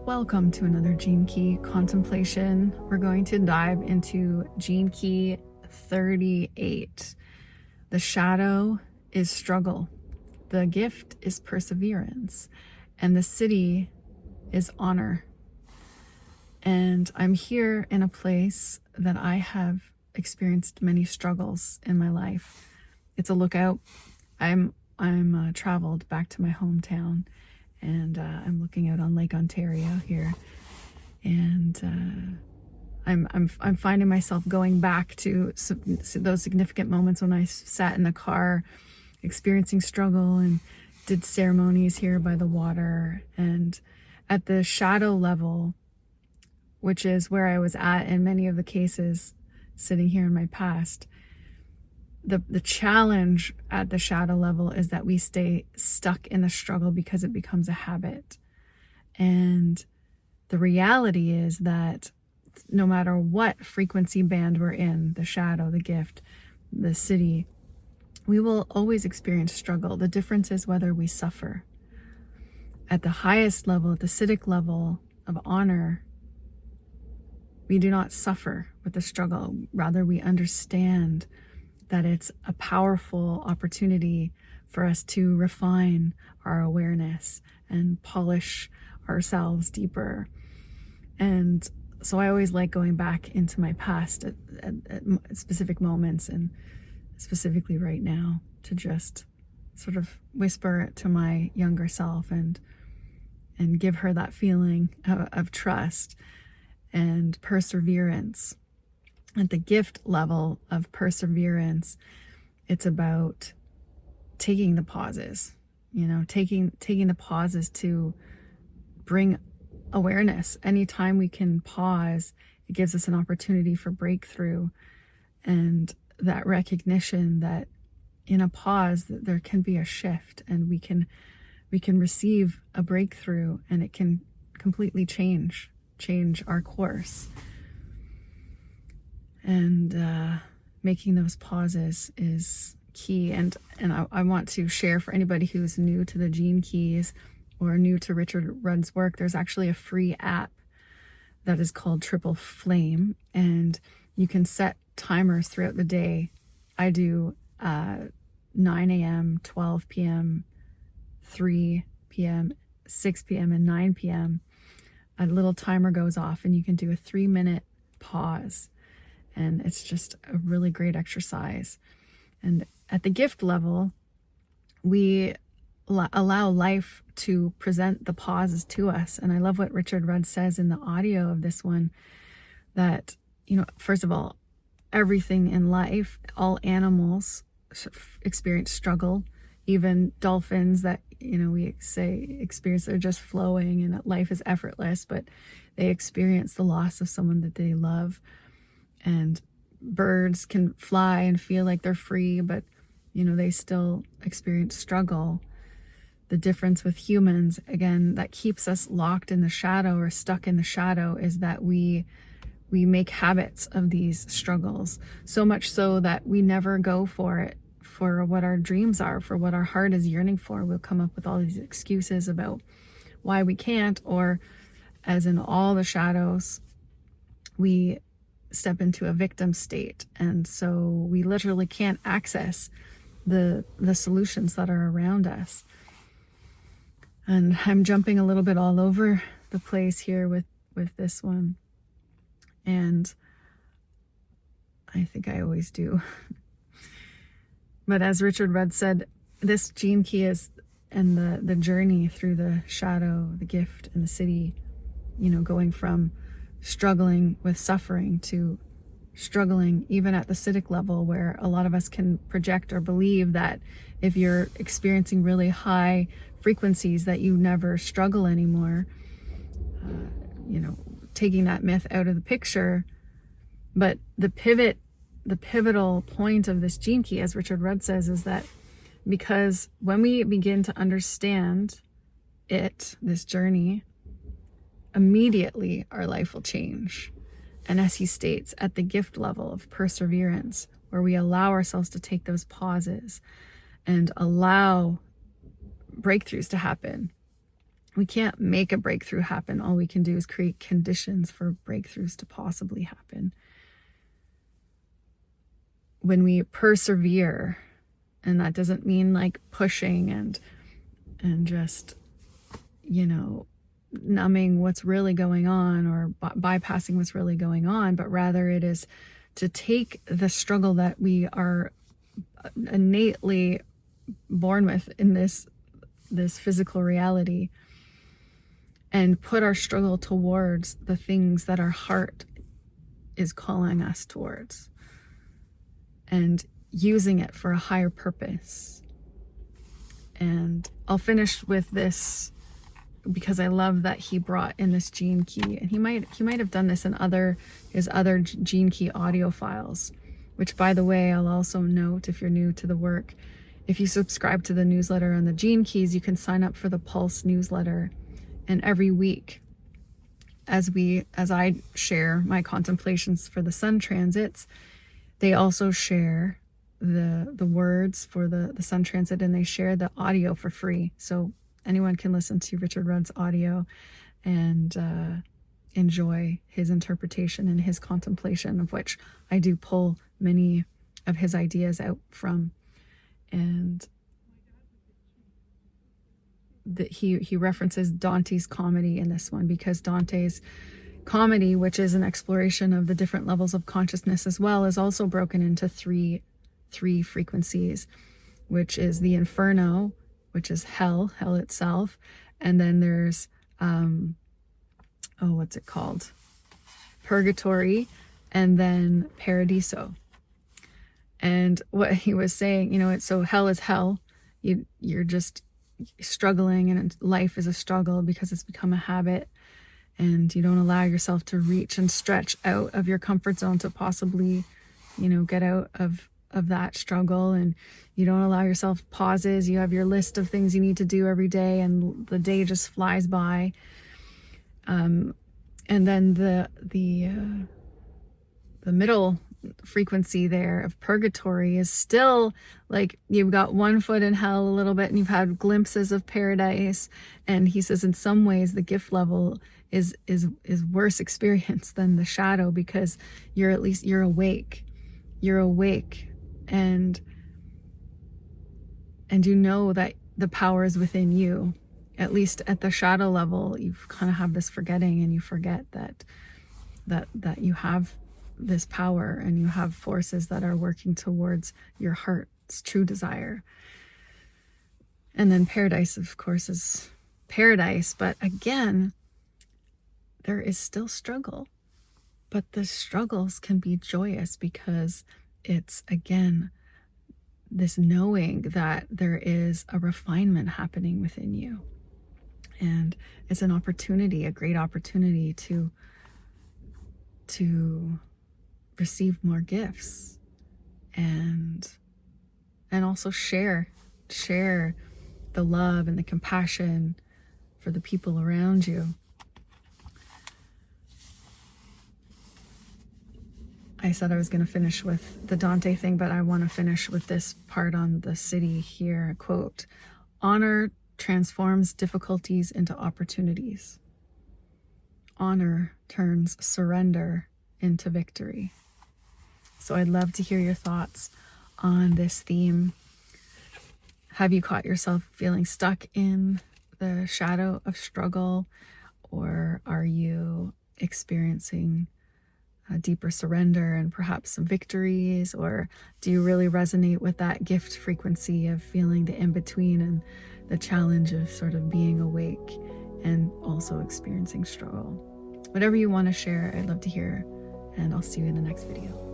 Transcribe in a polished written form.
Welcome to another Gene Key contemplation. We're going to dive into Gene Key 38. The shadow is struggle. The gift is perseverance. And the city is honor. And I'm here in a place that I have experienced many struggles in my life. It's a lookout. I'm traveled back to my hometown. And I'm looking out on Lake Ontario here, and I'm finding myself going back to those significant moments when I sat in the car, experiencing struggle, and did ceremonies here by the water. And at the shadow level, which is where I was at in many of the cases, sitting here in my past. The challenge at the shadow level is that we stay stuck in the struggle because it becomes a habit. And the reality is that no matter what frequency band we're in, the shadow, the gift, the city, we will always experience struggle. The difference is whether we suffer. At the highest level, at the citic level of honor, we do not suffer with the struggle. Rather, we understand that it's a powerful opportunity for us to refine our awareness and polish ourselves deeper. And so I always like going back into my past at specific moments, and specifically right now, to just sort of whisper to my younger self and give her that feeling of trust and perseverance. At the gift level of perseverance, it's about taking the pauses, taking the pauses to bring awareness. Anytime we can pause, it gives us an opportunity for breakthrough, and that recognition that in a pause that there can be a shift, and we can receive a breakthrough, and it can completely change our course. And making those pauses is key. And I want to share for anybody who's new to the Gene Keys or new to Richard Rudd's work, there's actually a free app that is called Triple Flame, and you can set timers throughout the day. I do 9 a.m., 12 p.m., 3 p.m., 6 p.m., and 9 p.m. A little timer goes off, and you can do a 3-minute pause. And it's just a really great exercise. And at the gift level, we allow life to present the pauses to us. And I love what Richard Rudd says in the audio of this one, that, first of all, everything in life, all animals experience struggle. Even dolphins that, we say experience, they're just flowing and that life is effortless, but they experience the loss of someone that they love. And birds can fly and feel like they're free, but they still experience struggle. The difference with humans, again, that keeps us locked in the shadow or stuck in the shadow, is that we make habits of these struggles, so much so that we never go for it, for what our dreams are, for what our heart is yearning for. We'll come up with all these excuses about why we can't, or as in all the shadows, we step into a victim state, and so we literally can't access the solutions that are around us. And I'm jumping a little bit all over the place here with this one, and I think I always do. But as Richard Rudd said, this Gene Key is, and the journey through the shadow, the gift, and the city, going from struggling with suffering to struggling even at the citic level, where a lot of us can project or believe that if you're experiencing really high frequencies that you never struggle anymore, taking that myth out of the picture. But the pivotal point of this Gene Key, as Richard Rudd says, is that because when we begin to understand this journey, immediately our life will change. And as he states, at the gift level of perseverance, where we allow ourselves to take those pauses and allow breakthroughs to happen, We can't make a breakthrough happen. All we can do is create conditions for breakthroughs to possibly happen. When we persevere, and that doesn't mean like pushing and just, numbing what's really going on or bypassing what's really going on, but rather it is to take the struggle that we are innately born with in this physical reality and put our struggle towards the things that our heart is calling us towards and using it for a higher purpose. And I'll finish with this because I love that he brought in this gene key, and he might have done this in his other gene key audio files, which, by the way, I'll also note, if you're new to the work, if you subscribe to the newsletter on the gene keys, you can sign up for the Pulse newsletter. And every week, as I share my contemplations for the sun transits, they also share the words for the sun transit, and they share the audio for free. So anyone can listen to Richard Rudd's audio and enjoy his interpretation and his contemplation, of which I do pull many of his ideas out from. And he references Dante's comedy in this one, because Dante's comedy, which is an exploration of the different levels of consciousness as well, is also broken into three frequencies, which is the inferno, which is hell itself, and then there's what's it called, purgatory, and then paradiso. And what he was saying, so hell is hell. You're just struggling, and life is a struggle because it's become a habit, and you don't allow yourself to reach and stretch out of your comfort zone to possibly, get out of that struggle, and you don't allow yourself pauses. You have your list of things you need to do every day, and the day just flies by. And then the middle frequency there of purgatory is still like you've got one foot in hell a little bit, and you've had glimpses of paradise. And he says in some ways the gift level is worse experience than the shadow, because you're awake, and you know that the power is within you. At least at the shadow level, you kind of have this forgetting, and you forget that you have this power, and you have forces that are working towards your heart's true desire. And then paradise, of course, is paradise, but again, there is still struggle, but the struggles can be joyous, because it's, again, this knowing that there is a refinement happening within you. And it's an opportunity, a great opportunity to receive more gifts and also share the love and the compassion for the people around you. I said I was going to finish with the Dante thing, but I want to finish with this part on the city here. Quote, "Honor transforms difficulties into opportunities. Honor turns surrender into victory." So I'd love to hear your thoughts on this theme. Have you caught yourself feeling stuck in the shadow of struggle, or are you experiencing a deeper surrender and perhaps some victories? Or do you really resonate with that gift frequency of feeling the in-between and the challenge of sort of being awake and also experiencing struggle? Whatever you want to share, I'd love to hear, and I'll see you in the next video.